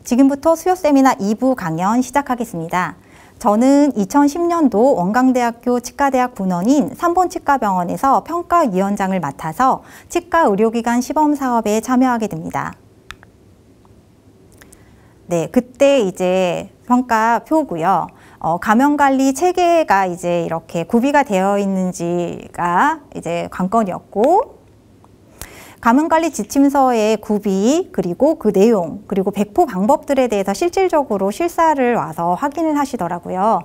지금부터 수요 세미나 2부 강연 시작하겠습니다. 저는 2010년도 원광대학교 치과대학 분원인 3본 치과병원에서 평가위원장을 맡아서 치과 의료기관 시범사업에 참여하게 됩니다. 네, 그때 이제 평가표고요. 감염관리 체계가 이제 이렇게 구비가 되어 있는지가 이제 관건이었고, 감염관리 지침서의 구비, 그리고 그 내용, 그리고 배포 방법들에 대해서 실질적으로 실사를 와서 확인을 하시더라고요.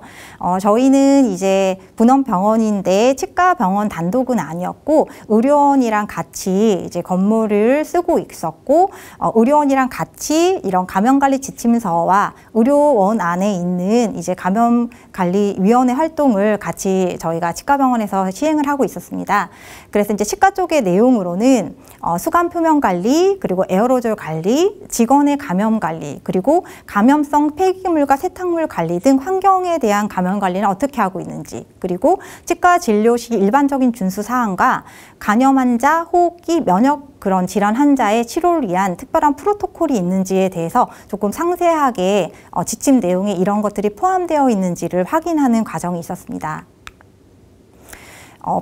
저희는 이제 분원병원인데 치과병원 단독은 아니었고, 의료원이랑 같이 이제 건물을 쓰고 있었고, 의료원이랑 같이 이런 감염관리 지침서와 의료원 안에 있는 이제 감염관리위원회 활동을 같이 저희가 치과병원에서 시행을 하고 있었습니다. 그래서 이제 치과 쪽의 내용으로는 수감 표면 관리, 그리고 에어로졸 관리, 직원의 감염 관리, 그리고 감염성 폐기물과 세탁물 관리 등 환경에 대한 감염 관리는 어떻게 하고 있는지, 그리고 치과 진료 시 일반적인 준수 사항과 간염 환자, 호흡기, 면역 그런 질환 환자의 치료를 위한 특별한 프로토콜이 있는지에 대해서 조금 상세하게 지침 내용에 이런 것들이 포함되어 있는지를 확인하는 과정이 있었습니다.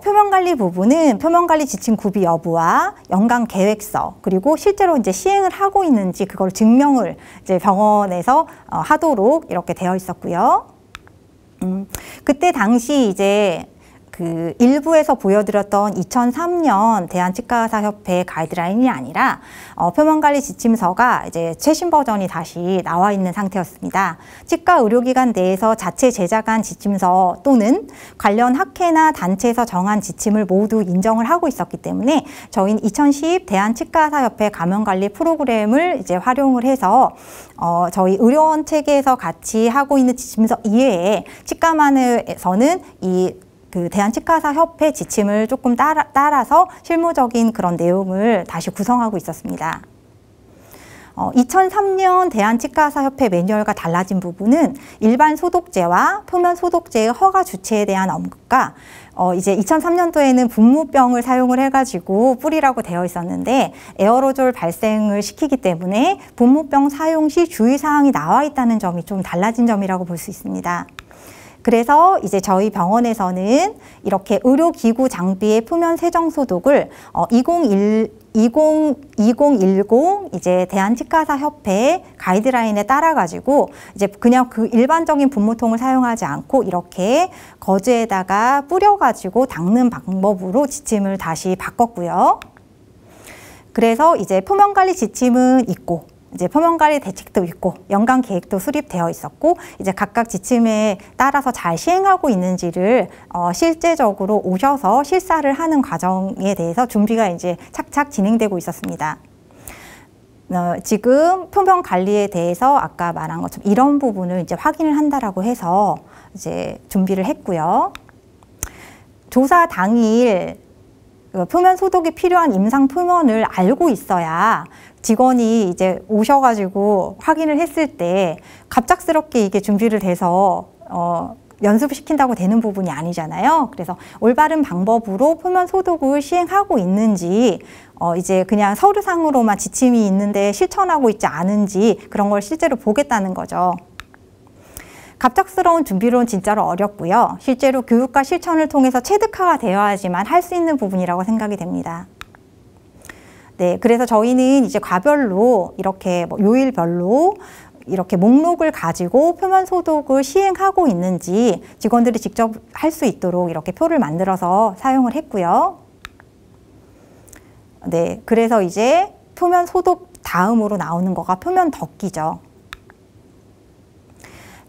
표면관리 부분은 표면관리 지침 구비 여부와 연간 계획서, 그리고 실제로 이제 시행을 하고 있는지 그걸 증명을 이제 병원에서 하도록 이렇게 되어 있었고요. 그때 당시 이제 그 일부에서 보여드렸던 2003년 대한치과의사협회 가이드라인이 아니라 표면관리 지침서가 이제 최신 버전이 다시 나와 있는 상태였습니다. 치과 의료기관 내에서 자체 제작한 지침서 또는 관련 학회나 단체에서 정한 지침을 모두 인정을 하고 있었기 때문에 저희는 2010 대한치과의사협회 감염관리 프로그램을 이제 활용을 해서 저희 의료원 체계에서 같이 하고 있는 지침서 이외에 치과만에서는 그 대한치과의사협회 지침을 조금 따라서 실무적인 그런 내용을 다시 구성하고 있었습니다. 2003년 대한치과의사협회 매뉴얼과 달라진 부분은 일반 소독제와 표면 소독제의 허가 주체에 대한 언급과 이제 2003년도에는 분무병을 사용을 해가지고 뿌리라고 되어 있었는데 에어로졸 발생을 시키기 때문에 분무병 사용 시 주의사항이 나와 있다는 점이 좀 달라진 점이라고 볼 수 있습니다. 그래서 이제 저희 병원에서는 이렇게 의료기구 장비의 표면 세정 소독을 2010 이제 대한치과의사협회 가이드라인에 따라 가지고 이제 그냥 그 일반적인 분무통을 사용하지 않고 이렇게 거즈에다가 뿌려 가지고 닦는 방법으로 지침을 다시 바꿨고요. 그래서 이제 표면관리 지침은 있고, 이제 표면관리 대책도 있고, 연간 계획도 수립되어 있었고, 이제 각각 지침에 따라서 잘 시행하고 있는지를 실제적으로 오셔서 실사를 하는 과정에 대해서 준비가 이제 착착 진행되고 있었습니다. 지금 표면 관리에 대해서 아까 말한 것처럼 이런 부분을 이제 확인을 한다라고 해서 이제 준비를 했고요. 조사 당일 표면 소독이 필요한 임상 표면을 알고 있어야 직원이 이제 오셔가지고 확인을 했을 때 갑작스럽게 이게 준비를 돼서 연습을 시킨다고 되는 부분이 아니잖아요. 그래서 올바른 방법으로 표면 소독을 시행하고 있는지, 이제 그냥 서류상으로만 지침이 있는데 실천하고 있지 않은지 그런 걸 실제로 보겠다는 거죠. 갑작스러운 준비로는 진짜로 어렵고요. 실제로 교육과 실천을 통해서 체득화가 되어야지만 할 수 있는 부분이라고 생각이 됩니다. 네, 그래서 저희는 이제 과별로 이렇게 요일별로 이렇게 목록을 가지고 표면 소독을 시행하고 있는지 직원들이 직접 할 수 있도록 이렇게 표를 만들어서 사용을 했고요. 네, 그래서 이제 표면 소독 다음으로 나오는 거가 표면 덮기죠.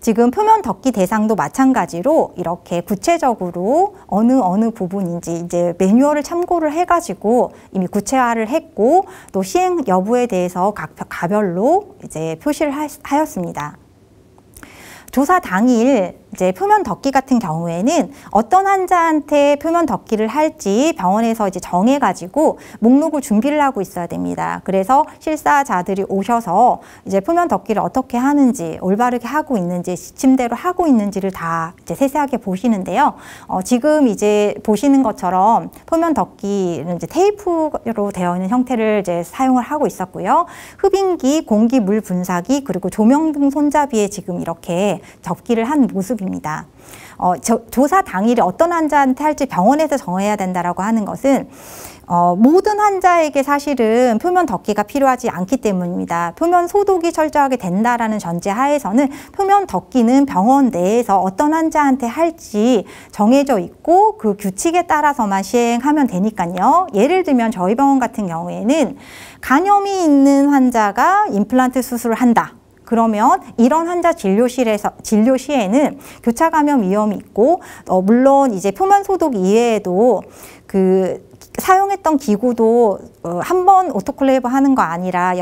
지금 표면 덮기 대상도 마찬가지로 이렇게 구체적으로 어느 부분인지 이제 매뉴얼을 참고를 해가지고 이미 구체화를 했고, 또 시행 여부에 대해서 각 가별로 이제 표시를 하였습니다. 조사 당일 이제 표면 덮기 같은 경우에는 어떤 환자한테 표면 덮기를 할지 병원에서 이제 정해가지고 목록을 준비를 하고 있어야 됩니다. 그래서 실사자들이 오셔서 이제 표면 덮기를 어떻게 하는지, 올바르게 하고 있는지, 지침대로 하고 있는지를 다 이제 세세하게 보시는데요. 지금 이제 보시는 것처럼 표면 덮기는 이제 테이프로 되어 있는 형태를 이제 사용을 하고 있었고요. 흡인기, 공기, 물 분사기, 그리고 조명 등 손잡이에 지금 이렇게 덮기를 한 모습입니다. 조사 당일에 어떤 환자한테 할지 병원에서 정해야 된다라고 하는 것은 모든 환자에게 사실은 표면 덮기가 필요하지 않기 때문입니다. 표면 소독이 철저하게 된다라는 전제 하에서는 표면 덮기는 병원 내에서 어떤 환자한테 할지 정해져 있고 그 규칙에 따라서만 시행하면 되니까요. 예를 들면 저희 병원 같은 경우에는 간염이 있는 환자가 임플란트 수술을 한다. 그러면 이런 환자 진료 시에는 교차 감염 위험이 있고, 물론 이제 표면 소독 이외에도 사용했던 기구도 한 번 오토클레이브 하는 거 아니라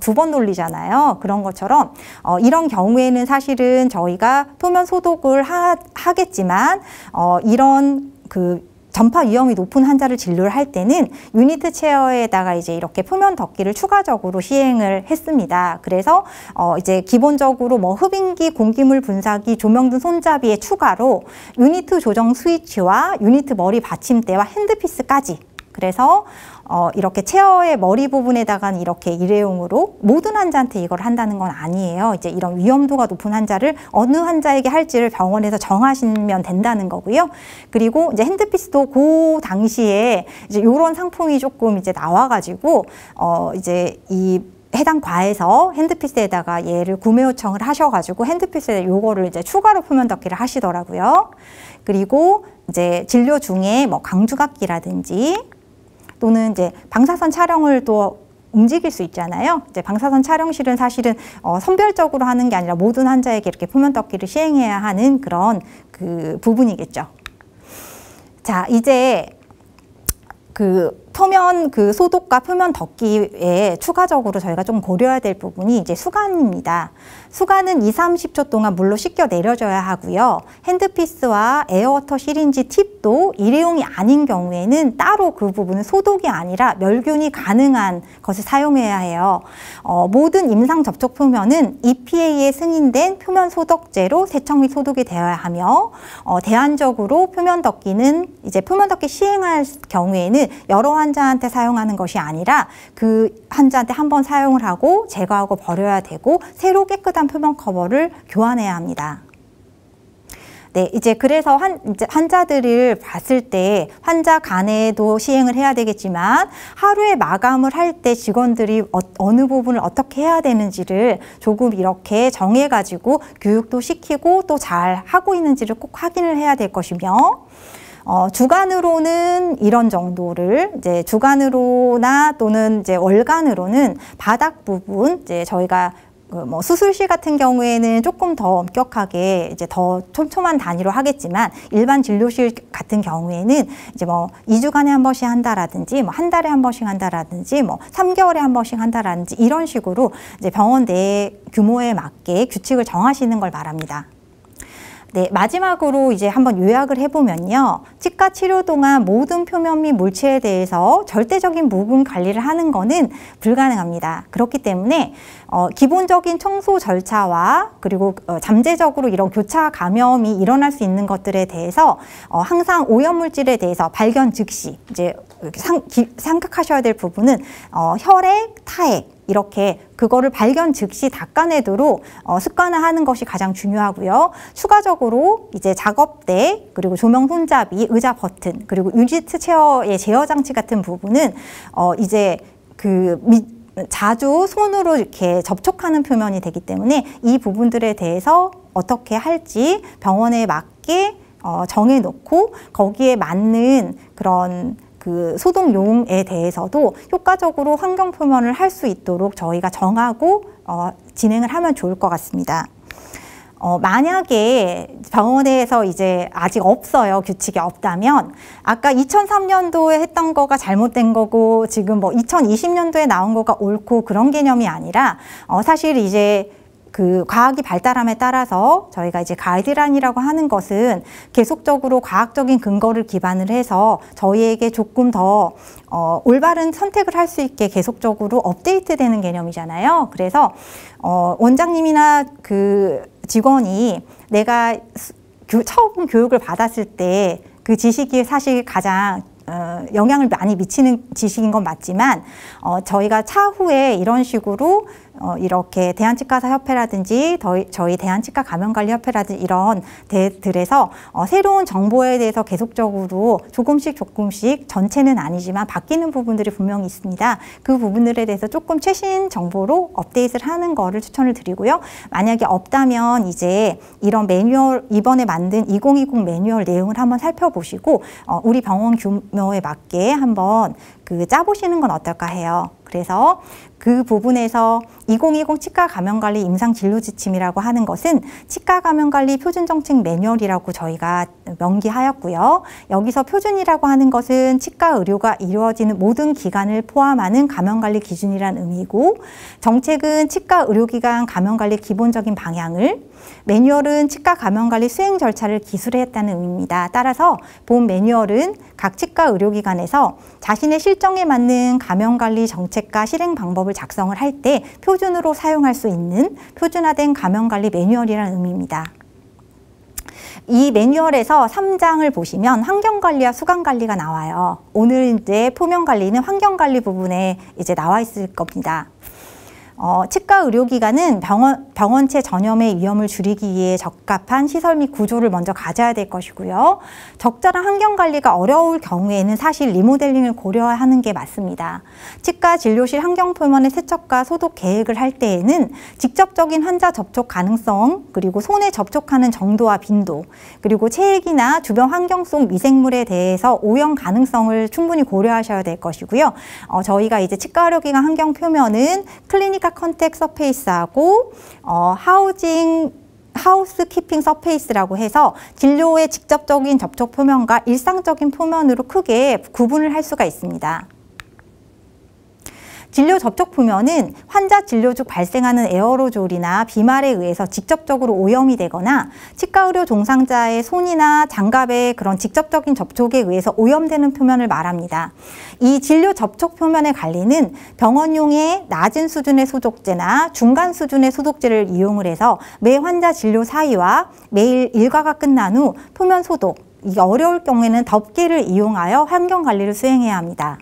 두 번 돌리잖아요. 그런 것처럼 이런 경우에는 사실은 저희가 표면 소독을 하겠지만 이런 전파 위험이 높은 환자를 진료를 할 때는 유니트 체어에다가 이제 이렇게 표면 덮기를 추가적으로 시행을 했습니다. 그래서 이제 기본적으로 뭐 흡인기, 공기물 분사기, 조명 등 손잡이에 추가로 유니트 조정 스위치와 유니트 머리 받침대와 핸드피스까지, 그래서 이렇게 체어의 머리 부분에다가는 이렇게 일회용으로 모든 환자한테 이걸 한다는 건 아니에요. 이제 이런 위험도가 높은 환자를 어느 환자에게 할지를 병원에서 정하시면 된다는 거고요. 그리고 이제 핸드피스도 그 당시에 이제 이런 상품이 조금 이제 나와가지고 이제 이 해당 과에서 핸드피스에다가 얘를 구매 요청을 하셔가지고 핸드피스에 요거를 이제 추가로 표면 덮기를 하시더라고요. 그리고 이제 진료 중에 뭐 강주각기라든지 또는 이제 방사선 촬영을 또 움직일 수 있잖아요. 이제 방사선 촬영실은 사실은 선별적으로 하는 게 아니라 모든 환자에게 이렇게 표면 덮기를 시행해야 하는 그런 부분이겠죠. 자, 이제 표면 소독과 표면 덮기에 추가적으로 저희가 좀 고려해야 될 부분이 이제 수간입니다. 수간은 20-30초 동안 물로 씻겨 내려줘야 하고요. 핸드피스와 에어워터 시린지 팁도 일회용이 아닌 경우에는 따로 그 부분은 소독이 아니라 멸균이 가능한 것을 사용해야 해요. 모든 임상 접촉 표면은 EPA에 승인된 표면 소독제로 세척 및 소독이 되어야 하며 대안적으로 표면 덮기는 이제 표면 덮기 시행할 경우에는 여러 환자한테 사용하는 것이 아니라 그 환자한테 한 번 사용을 하고 제거하고 버려야 되고 새로 깨끗한 표면 커버를 교환해야 합니다. 네, 이제 그래서 이제 환자들을 봤을 때 환자 간에도 시행을 해야 되겠지만 하루에 마감을 할 때 직원들이 어느 부분을 어떻게 해야 되는지를 조금 이렇게 정해가지고 교육도 시키고 또 잘 하고 있는지를 꼭 확인을 해야 될 것이며, 주간으로는 이런 정도를, 이제 주간으로나 또는 이제 월간으로는 바닥 부분, 이제 저희가 뭐 수술실 같은 경우에는 조금 더 엄격하게 이제 더 촘촘한 단위로 하겠지만 일반 진료실 같은 경우에는 이제 뭐 2주간에 한 번씩 한다라든지 뭐 한 달에 한 번씩 한다라든지 뭐 3개월에 한 번씩 한다라든지 이런 식으로 이제 병원 내 규모에 맞게 규칙을 정하시는 걸 말합니다. 네, 마지막으로 이제 한번 요약을 해보면요. 치과 치료 동안 모든 표면 및 물체에 대해서 절대적인 묵음 관리를 하는 것은 불가능합니다. 그렇기 때문에 기본적인 청소 절차와 그리고 잠재적으로 이런 교차 감염이 일어날 수 있는 것들에 대해서 항상 오염물질에 대해서 발견 즉시 이제 생각하셔야 될 부분은 혈액, 타액 이렇게 그거를 발견 즉시 닦아내도록 습관화하는 것이 가장 중요하고요. 추가적으로 이제 작업대 그리고 조명 손잡이, 의자 버튼 그리고 유니트 체어의 제어 장치 같은 부분은 이제 자주 손으로 이렇게 접촉하는 표면이 되기 때문에 이 부분들에 대해서 어떻게 할지 병원에 맞게 정해놓고 거기에 맞는 그런 소독용에 대해서도 효과적으로 환경 표면을 할 수 있도록 저희가 정하고 진행을 하면 좋을 것 같습니다. 만약에 병원에서 이제 아직 없어요. 규칙이 없다면 아까 2003년도에 했던 거가 잘못된 거고 지금 뭐 2020년도에 나온 거가 옳고 그런 개념이 아니라 사실 이제 그 과학이 발달함에 따라서 저희가 이제 가이드라인이라고 하는 것은 계속적으로 과학적인 근거를 기반을 해서 저희에게 조금 더 올바른 선택을 할 수 있게 계속적으로 업데이트되는 개념이잖아요. 그래서 원장님이나 그 직원이 내가 처음 교육을 받았을 때 그 지식이 사실 가장 영향을 많이 미치는 지식인 건 맞지만 저희가 차후에 이런 식으로 이렇게 대한치과사협회라든지 저희 대한치과감염관리협회라든지 이런 데들에서 새로운 정보에 대해서 계속적으로 조금씩 전체는 아니지만 바뀌는 부분들이 분명히 있습니다. 그 부분들에 대해서 조금 최신 정보로 업데이트를 하는 거를 추천을 드리고요. 만약에 없다면 이제 이런 매뉴얼, 이번에 만든 2020 매뉴얼 내용을 한번 살펴보시고 우리 병원 규모에 맞게 한번 짜보시는 건 어떨까 해요. 그래서 그 부분에서 2020 치과감염관리 임상진료지침이라고 하는 것은 치과감염관리 표준정책 매뉴얼이라고 저희가 명기하였고요. 여기서 표준이라고 하는 것은 치과 의료가 이루어지는 모든 기관을 포함하는 감염관리 기준이라는 의미고, 정책은 치과 의료기관 감염관리 기본적인 방향을, 매뉴얼은 치과 감염관리 수행 절차를 기술했다는 의미입니다. 따라서 본 매뉴얼은 각 치과 의료기관에서 자신의 실정에 맞는 감염관리 정책과 실행 방법을 작성을 할 때 표준으로 사용할 수 있는 표준화된 감염관리 매뉴얼이라는 의미입니다. 이 매뉴얼에서 3장을 보시면 환경관리와 수강관리가 나와요. 오늘 이제 표면관리는 환경관리 부분에 이제 나와 있을 겁니다. 치과 의료기관은 병원체 전염의 위험을 줄이기 위해 적합한 시설 및 구조를 먼저 가져야 될 것이고요. 적절한 환경관리가 어려울 경우에는 사실 리모델링을 고려하는 게 맞습니다. 치과 진료실 환경표면의 세척과 소독 계획을 할 때에는 직접적인 환자 접촉 가능성, 그리고 손에 접촉하는 정도와 빈도, 그리고 체액이나 주변 환경 속 미생물에 대해서 오염 가능성을 충분히 고려하셔야 될 것이고요. 저희가 이제 치과 의료기관 환경표면은 클리니컬 컨택 서페이스하고 하우스 키핑 서페이스라고 해서 진료의 직접적인 접촉 표면과 일상적인 표면으로 크게 구분을 할 수가 있습니다. 진료 접촉 표면은 환자 진료 중 발생하는 에어로졸이나 비말에 의해서 직접적으로 오염이 되거나 치과 의료 종사자의 손이나 장갑의 그런 직접적인 접촉에 의해서 오염되는 표면을 말합니다. 이 진료 접촉 표면의 관리는 병원용의 낮은 수준의 소독제나 중간 수준의 소독제를 이용을 해서 매 환자 진료 사이와 매일 일과가 끝난 후 표면 소독, 이게 어려울 경우에는 덮개를 이용하여 환경 관리를 수행해야 합니다.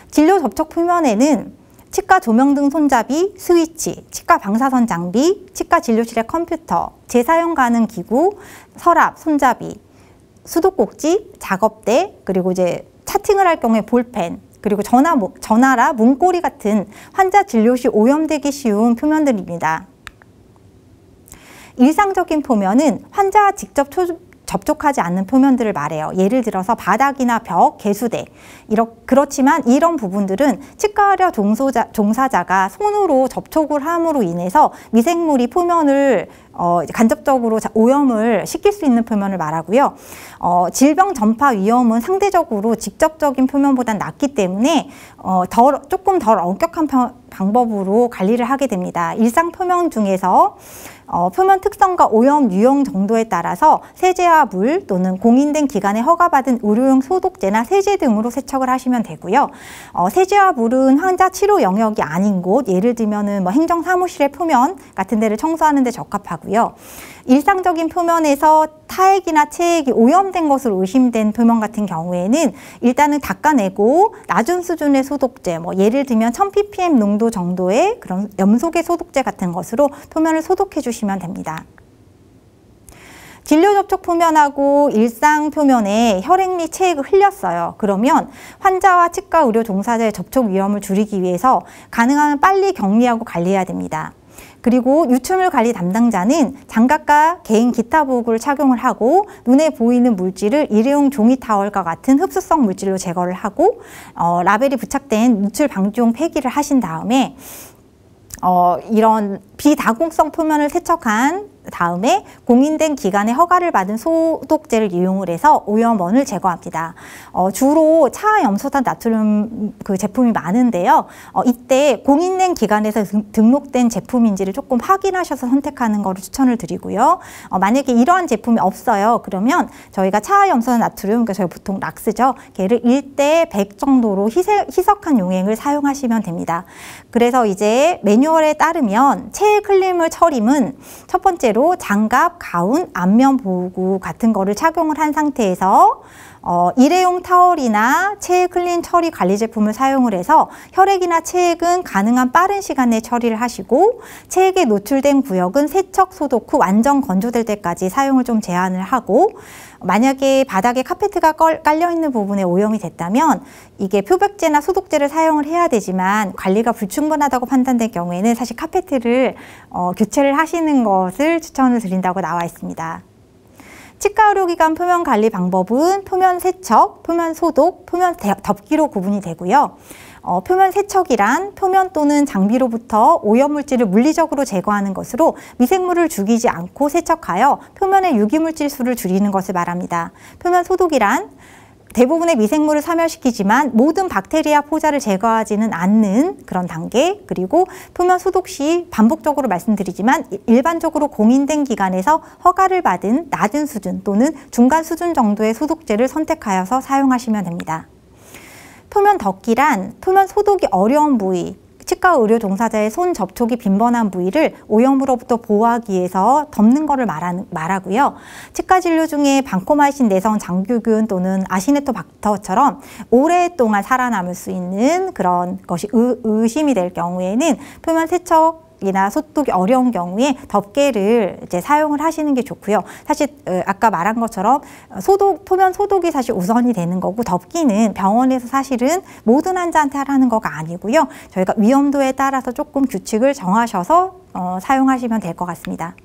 진료 접촉 표면에는 치과 조명등 손잡이, 스위치, 치과 방사선 장비, 치과 진료실의 컴퓨터, 재사용 가능 기구, 서랍, 손잡이, 수도꼭지, 작업대, 그리고 이제 차팅을 할 경우에 볼펜, 그리고 전화라 문고리 같은 환자 진료 시 오염되기 쉬운 표면들입니다. 일상적인 표면은 환자와 직접 접촉하지 않는 표면들을 말해요. 예를 들어서 바닥이나 벽, 개수대. 그렇지만 이런 부분들은 치과의료 종사자가 손으로 접촉을 함으로 인해서 미생물이 표면을 간접적으로 오염을 시킬 수 있는 표면을 말하고요. 질병 전파 위험은 상대적으로 직접적인 표면보다 낮기 때문에 조금 덜 엄격한 방법으로 관리를 하게 됩니다. 일상 표면 중에서 표면 특성과 오염 유형 정도에 따라서 세제와 물 또는 공인된 기관에 허가받은 의료용 소독제나 세제 등으로 세척을 하시면 되고요. 세제와 물은 환자 치료 영역이 아닌 곳, 예를 들면은 뭐 행정사무실의 표면 같은 데를 청소하는 데 적합하고요. 일상적인 표면에서 타액이나 체액이 오염된 것으로 의심된 표면 같은 경우에는 일단은 닦아내고 낮은 수준의 소독제, 뭐 예를 들면 1000ppm 농도 정도의 그런 염소계 소독제 같은 것으로 표면을 소독해 주시면 됩니다. 진료 접촉 표면하고 일상 표면에 혈액 및 체액을 흘렸어요. 그러면 환자와 치과 의료 종사자의 접촉 위험을 줄이기 위해서 가능하면 빨리 격리하고 관리해야 됩니다. 그리고 유출물 관리 담당자는 장갑과 개인 기타 보호구를 착용을 하고 눈에 보이는 물질을 일회용 종이 타월과 같은 흡수성 물질로 제거를 하고 라벨이 부착된 누출 방지용 폐기를 하신 다음에 이런 비다공성 표면을 세척한 다음에 공인된 기관의 허가를 받은 소독제를 이용을 해서 오염원을 제거합니다. 주로 차염소산 나트륨 그 제품이 많은데요. 이때 공인된 기관에서 등록된 제품인지를 조금 확인하셔서 선택하는 것을 추천을 드리고요. 만약에 이러한 제품이 없어요. 그러면 저희가 차염소산 나트륨, 그러니까 저희 보통 락스죠. 걔를 1대 100 정도로 희석한 용액을 사용하시면 됩니다. 그래서 이제 매뉴얼에 따르면 체해 클리머 처림은 첫 번째로 장갑, 가운, 안면 보호구 같은 거를 착용을 한 상태에서 일회용 타월이나 체해 클린 처리 관리 제품을 사용을 해서 혈액이나 체액은 가능한 빠른 시간 내에 처리를 하시고 체액에 노출된 구역은 세척, 소독 후 완전 건조될 때까지 사용을 좀 제한을 하고 만약에 바닥에 카페트가 깔려있는 부분에 오염이 됐다면 이게 표백제나 소독제를 사용을 해야 되지만 관리가 불충분하다고 판단될 경우에는 사실 카페트를 교체를 하시는 것을 추천을 드린다고 나와 있습니다. 치과 의료기관 표면 관리 방법은 표면 세척, 표면 소독, 표면 덮기로 구분이 되고요. 표면 세척이란 표면 또는 장비로부터 오염물질을 물리적으로 제거하는 것으로 미생물을 죽이지 않고 세척하여 표면의 유기물질 수를 줄이는 것을 말합니다. 표면 소독이란 대부분의 미생물을 사멸시키지만 모든 박테리아 포자를 제거하지는 않는 그런 단계, 그리고 표면 소독 시 반복적으로 말씀드리지만 일반적으로 공인된 기관에서 허가를 받은 낮은 수준 또는 중간 수준 정도의 소독제를 선택하여서 사용하시면 됩니다. 표면 덮기란 표면 소독이 어려운 부위, 치과 의료 종사자의 손 접촉이 빈번한 부위를 오염으로부터 보호하기 위해서 덮는 것을 말하고요. 치과 진료 중에 방코마이신 내성 장규균 또는 아시네토박터처럼 오랫동안 살아남을 수 있는 그런 것이 의심이 될 경우에는 표면 세척이나 소독이 어려운 경우에 덮개를 이제 사용을 하시는 게 좋고요. 사실 아까 말한 것처럼 표면 소독이 사실 우선이 되는 거고 덮기는 병원에서 사실은 모든 환자한테 하라는 거가 아니고요. 저희가 위험도에 따라서 조금 규칙을 정하셔서 사용하시면 될 것 같습니다.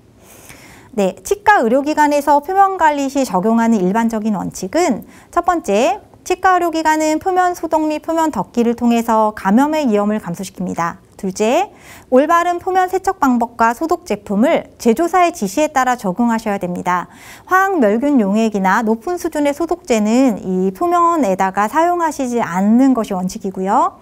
네, 치과 의료기관에서 표면 관리 시 적용하는 일반적인 원칙은 첫 번째, 치과 의료기관은 표면 소독 및 표면 덮기를 통해서 감염의 위험을 감소시킵니다. 둘째, 올바른 표면 세척 방법과 소독 제품을 제조사의 지시에 따라 적용하셔야 됩니다. 화학 멸균 용액이나 높은 수준의 소독제는 이 표면에다가 사용하시지 않는 것이 원칙이고요.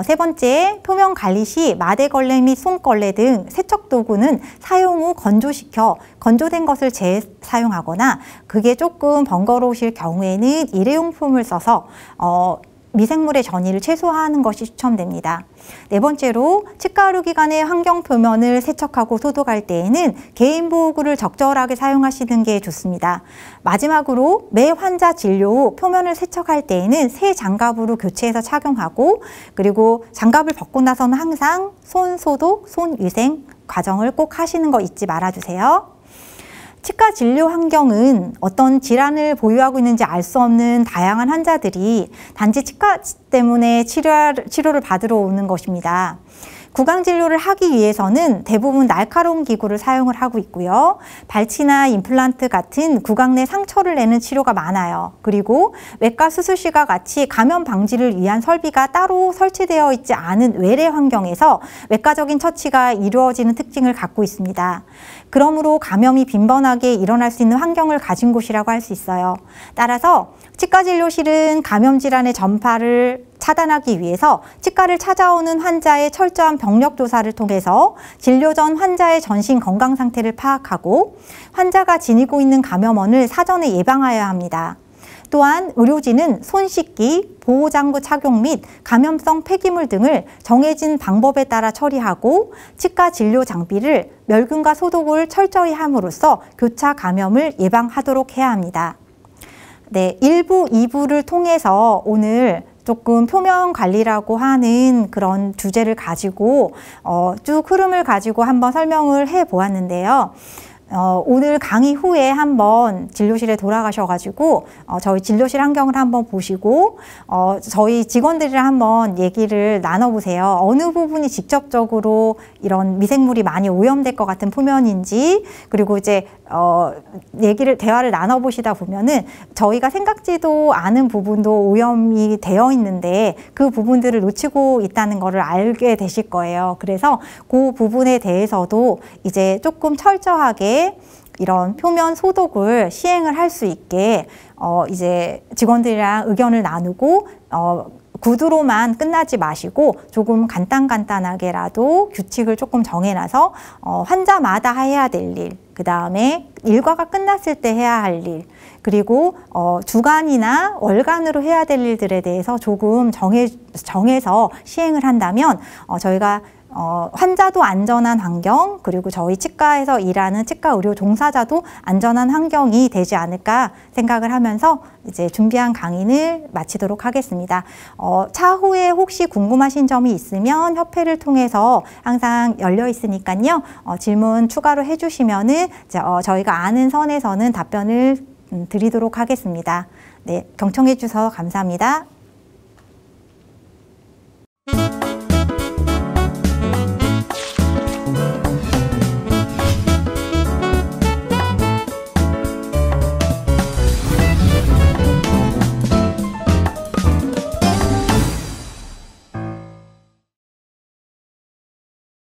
세 번째, 표면 관리 시 마대걸레 및 솜걸레 등 세척 도구는 사용 후 건조시켜 건조된 것을 재사용하거나 그게 조금 번거로우실 경우에는 일회용품을 써서 미생물의 전이를 최소화하는 것이 추천됩니다. 네 번째로 치과 의료기관의 환경 표면을 세척하고 소독할 때에는 개인 보호구를 적절하게 사용하시는 게 좋습니다. 마지막으로 매 환자 진료 후 표면을 세척할 때에는 새 장갑으로 교체해서 착용하고 그리고 장갑을 벗고 나서는 항상 손 소독, 손 위생 과정을 꼭 하시는 거 잊지 말아주세요. 치과 진료 환경은 어떤 질환을 보유하고 있는지 알 수 없는 다양한 환자들이 단지 치과 때문에 치료를 받으러 오는 것입니다. 구강 진료를 하기 위해서는 대부분 날카로운 기구를 사용을 하고 있고요. 발치나 임플란트 같은 구강 내 상처를 내는 치료가 많아요. 그리고 외과 수술 시와 같이 감염 방지를 위한 설비가 따로 설치되어 있지 않은 외래 환경에서 외과적인 처치가 이루어지는 특징을 갖고 있습니다. 그러므로 감염이 빈번하게 일어날 수 있는 환경을 가진 곳이라고 할 수 있어요. 따라서 치과 진료실은 감염 질환의 전파를 차단하기 위해서 치과를 찾아오는 환자의 철저한 병력 조사를 통해서 진료 전 환자의 전신 건강 상태를 파악하고 환자가 지니고 있는 감염원을 사전에 예방하여야 합니다. 또한 의료진은 손 씻기, 보호장구 착용 및 감염성 폐기물 등을 정해진 방법에 따라 처리하고 치과 진료 장비를 멸균과 소독을 철저히 함으로써 교차 감염을 예방하도록 해야 합니다. 네, 1부, 2부를 통해서 오늘 조금 표면 관리라고 하는 그런 주제를 가지고 쭉 흐름을 가지고 한번 설명을 해 보았는데요. 오늘 강의 후에 한번 진료실에 돌아가셔가지고 저희 진료실 환경을 한번 보시고 저희 직원들이랑 한번 얘기를 나눠보세요. 어느 부분이 직접적으로 이런 미생물이 많이 오염될 것 같은 표면인지, 그리고 이제 대화를 나눠보시다 보면은 저희가 생각지도 않은 부분도 오염이 되어 있는데 그 부분들을 놓치고 있다는 것을 알게 되실 거예요. 그래서 그 부분에 대해서도 이제 조금 철저하게 이런 표면 소독을 시행을 할 수 있게 이제 직원들이랑 의견을 나누고 구두로만 끝나지 마시고 조금 간단하게라도 규칙을 조금 정해놔서 환자마다 해야 될 일, 그 다음에 일과가 끝났을 때 해야 할 일, 그리고 주간이나 월간으로 해야 될 일들에 대해서 조금 정해서 시행을 한다면 저희가 환자도 안전한 환경, 그리고 저희 치과에서 일하는 치과 의료 종사자도 안전한 환경이 되지 않을까 생각을 하면서 이제 준비한 강의를 마치도록 하겠습니다. 차후에 혹시 궁금하신 점이 있으면 협회를 통해서 항상 열려 있으니까요. 질문 추가로 해주시면은 저희가 아는 선에서는 답변을 드리도록 하겠습니다. 네, 경청해 주셔서 감사합니다.